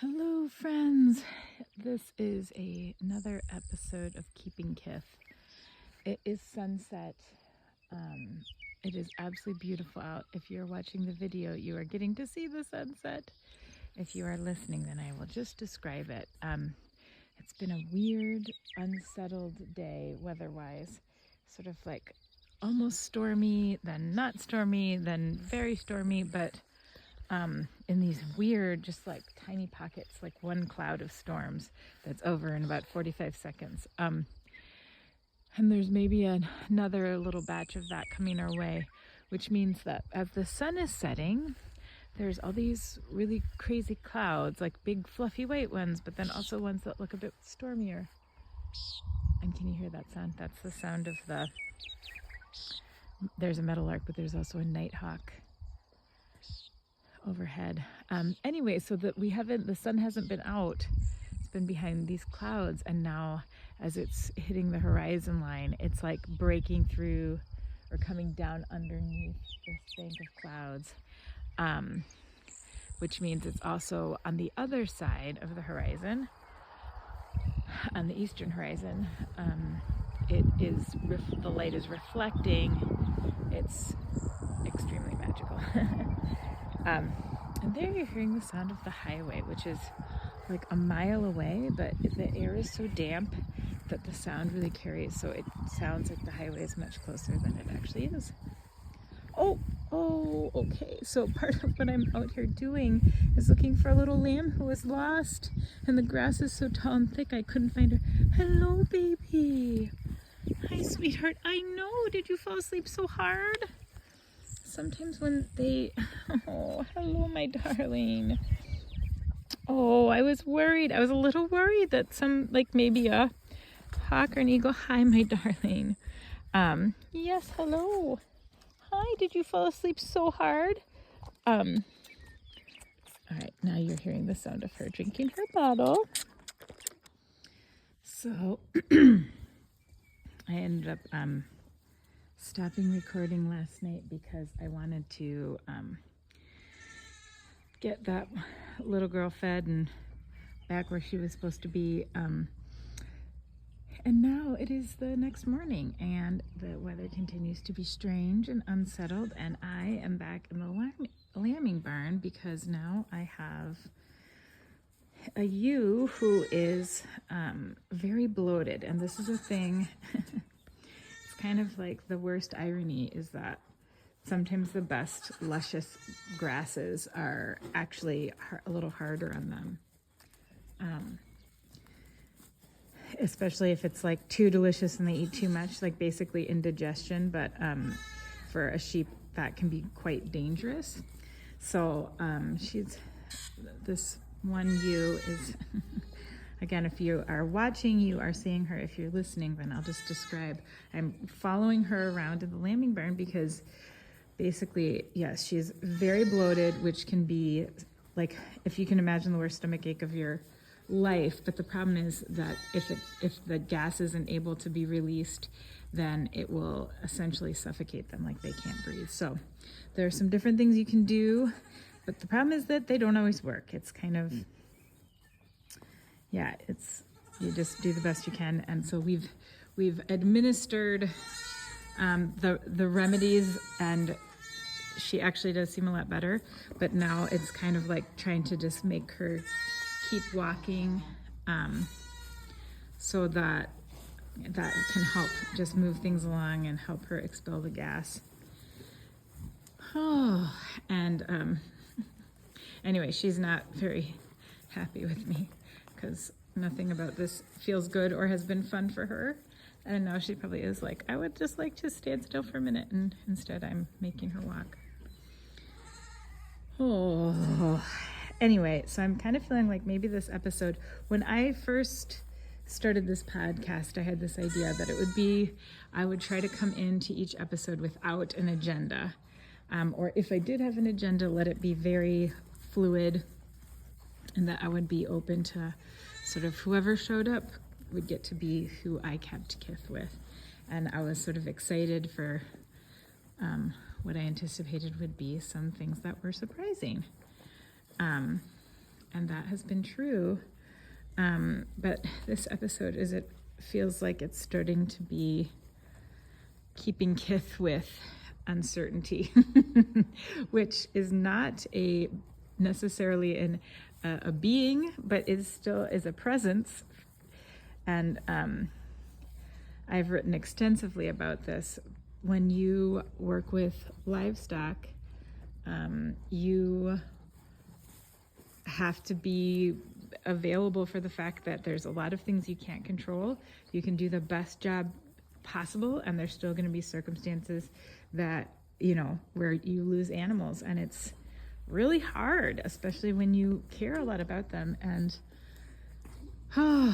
Hello, friends. This is another episode of Keeping Kith. It is sunset. Um, it is absolutely beautiful out. If you're watching the video, you are getting to see the sunset. If you are listening, then I will just describe it. It's been a weird, unsettled day weather-wise, sort of like almost stormy, then not stormy, then very stormy, but in these weird, just like tiny pockets, like one cloud of storms that's over in about 45 seconds. And there's maybe another little batch of that coming our way, which means that as the sun is setting, there's all these really crazy clouds, like big fluffy white ones, but then also ones that look a bit stormier. And can you hear that sound? That's the sound of there's a meadowlark, but there's also a nighthawk overhead. Anyway, so that the sun hasn't been out. It's been behind these clouds, and now as it's hitting the horizon line, it's like breaking through or coming down underneath this bank of clouds, which means it's also on the other side of the horizon, on the eastern horizon. The light is reflecting. It's extremely magical. And there you're hearing the sound of the highway, which is like a mile away, but the air is so damp that the sound really carries, so it sounds like the highway is much closer than it actually is. Okay. So part of what I'm out here doing is looking for a little lamb who was lost, and the grass is so tall and thick I couldn't find her. Hello, baby. Hi, sweetheart. I know. Did you fall asleep so hard? Sometimes when oh, hello, my darling. Oh, I was worried. I was a little worried that maybe a hawk or an eagle. Hi, my darling. Yes, hello. Hi, did you fall asleep so hard? All right, now you're hearing the sound of her drinking her bottle. So, I ended up, stopping recording last night because I wanted to get that little girl fed and back where she was supposed to be. And now it is the next morning, and the weather continues to be strange and unsettled, and I am back in the lambing barn because now I have a ewe who is very bloated, and this is a thing. It's kind of like the worst irony is that sometimes the best luscious grasses are actually a little harder on them, especially if it's like too delicious and they eat too much, like basically indigestion. But for a sheep that can be quite dangerous. So this one ewe is again, if you are watching, you are seeing her. If you're listening, then I'll just describe. I'm following her around in the lambing barn because basically, yes, she's very bloated, which can be like, if you can imagine, the worst stomach ache of your life. But the problem is that if the gas isn't able to be released, then it will essentially suffocate them, like they can't breathe. So there are some different things you can do, but the problem is that they don't always work. It's kind of, yeah, you just do the best you can. And so we've administered the remedies, and she actually does seem a lot better, but now it's kind of like trying to just make her keep walking, so that can help just move things along and help her expel the gas. Oh, and anyway, she's not very happy with me because nothing about this feels good or has been fun for her. And now she probably is like, I would just like to stand still for a minute, and instead I'm making her walk. Oh, anyway, so I'm kind of feeling like maybe this episode, when I first started this podcast, I had this idea that I would try to come into each episode without an agenda. Or if I did have an agenda, let it be very fluid, and that I would be open to sort of whoever showed up would get to be who I kept Kith with. And I was sort of excited for what I anticipated would be some things that were surprising. and that has been true. But this episode it feels like it's starting to be keeping Kith with uncertainty, which is not necessarily a being, but is still is a presence. And I've written extensively about this. When you work with livestock, you have to be available for the fact that there's a lot of things you can't control. You can do the best job possible, and there's still going to be circumstances that, where you lose animals, and it's really hard, especially when you care a lot about them. And so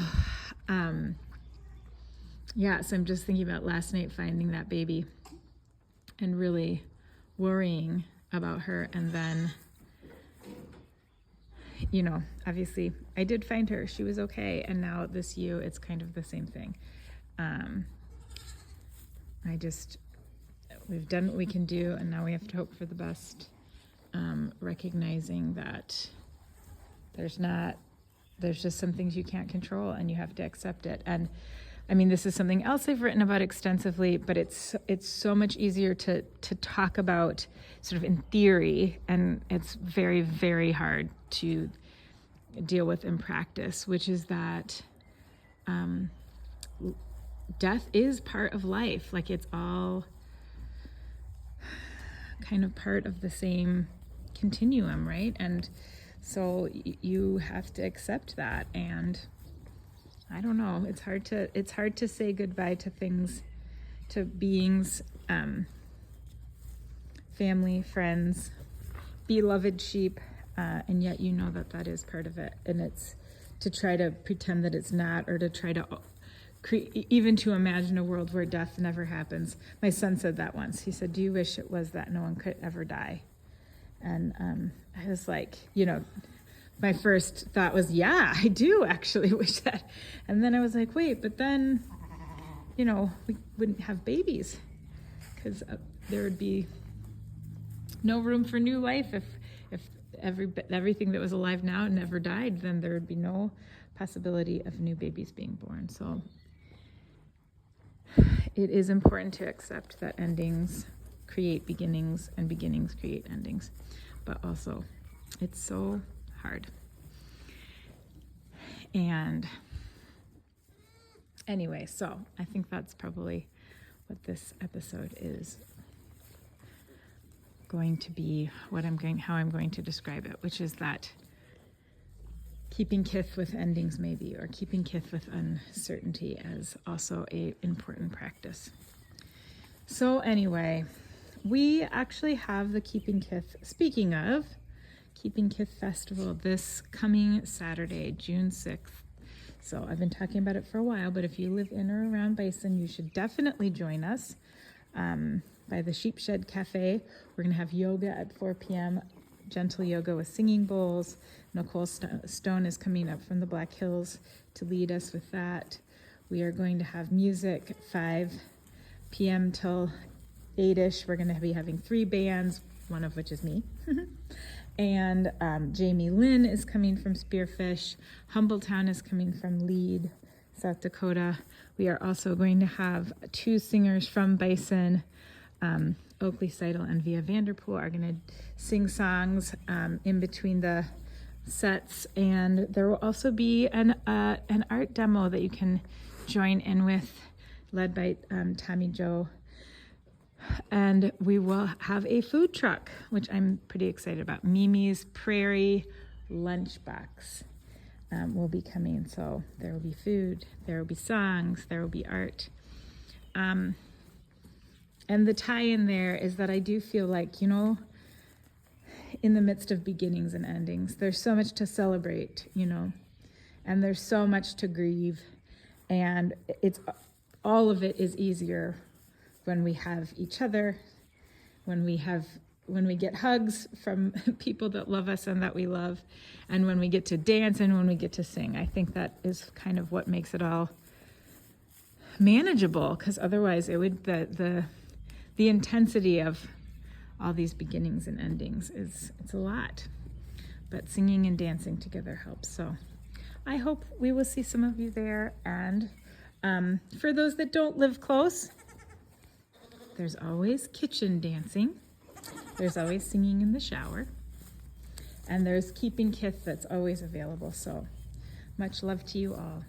I'm just thinking about last night finding that baby and really worrying about her. And then, obviously I did find her. She was okay. And now this ewe, it's kind of the same thing. We've done what we can do, and now we have to hope for the best, recognizing that there's just some things you can't control, and you have to accept it. And I mean, this is something else I've written about extensively, but it's so much easier to talk about sort of in theory, and it's very, very hard to deal with in practice, which is that death is part of life. Like, it's all kind of part of the same continuum, right? And so you have to accept that. And I don't know, it's hard to say goodbye to things, to beings, family, friends, beloved sheep, and yet that is part of it. And it's to try to pretend that it's not, or to try to even to imagine a world where death never happens. My son said that once. He said, "Do you wish it was that no one could ever die?" And I was like, my first thought was, yeah, I do actually wish that. And then I was like, wait, but then, we wouldn't have babies, because there would be no room for new life. If everything that was alive now never died, then there would be no possibility of new babies being born. So it is important to accept that endings create beginnings, and beginnings create endings. But also, it's so hard. And anyway, so I think that's probably what this episode is going to be, how I'm going to describe it, which is that keeping Kith with endings, maybe, or keeping Kith with uncertainty as also a important practice. So anyway, we actually have the Keeping Kith, speaking of Keeping Kith Festival, this coming Saturday, June 6th. So I've been talking about it for a while, but if you live in or around Bison, you should definitely join us by the Sheep Shed Cafe. We're going to have yoga at 4 p.m., gentle yoga with singing bowls. Nicole Stone is coming up from the Black Hills to lead us with that. We are going to have music 5 p.m. till 8-ish. We're going to be having 3 bands, one of which is me. And Jamie Lynn is coming from Spearfish. Humbletown is coming from Lead, South Dakota. We are also going to have 2 singers from Bison. Oakley Seidel and Via Vanderpool are going to sing songs in between the sets. And there will also be an art demo that you can join in with, led by Tommy Joe. And we will have a food truck, which I'm pretty excited about. Mimi's Prairie Lunchbox will be coming. So there will be food, there will be songs, there will be art. And the tie-in there is that I do feel like, in the midst of beginnings and endings, there's so much to celebrate, and there's so much to grieve. And all of it is easier when we have each other, when we get hugs from people that love us and that we love, and when we get to dance and when we get to sing. I think that is kind of what makes it all manageable, because otherwise it would, the intensity of all these beginnings and endings it's a lot. but singing and dancing together helps. So I hope we will see some of you there. And for those that don't live close, there's always kitchen dancing. There's always singing in the shower. And there's Keeping Kith that's always available. So much love to you all.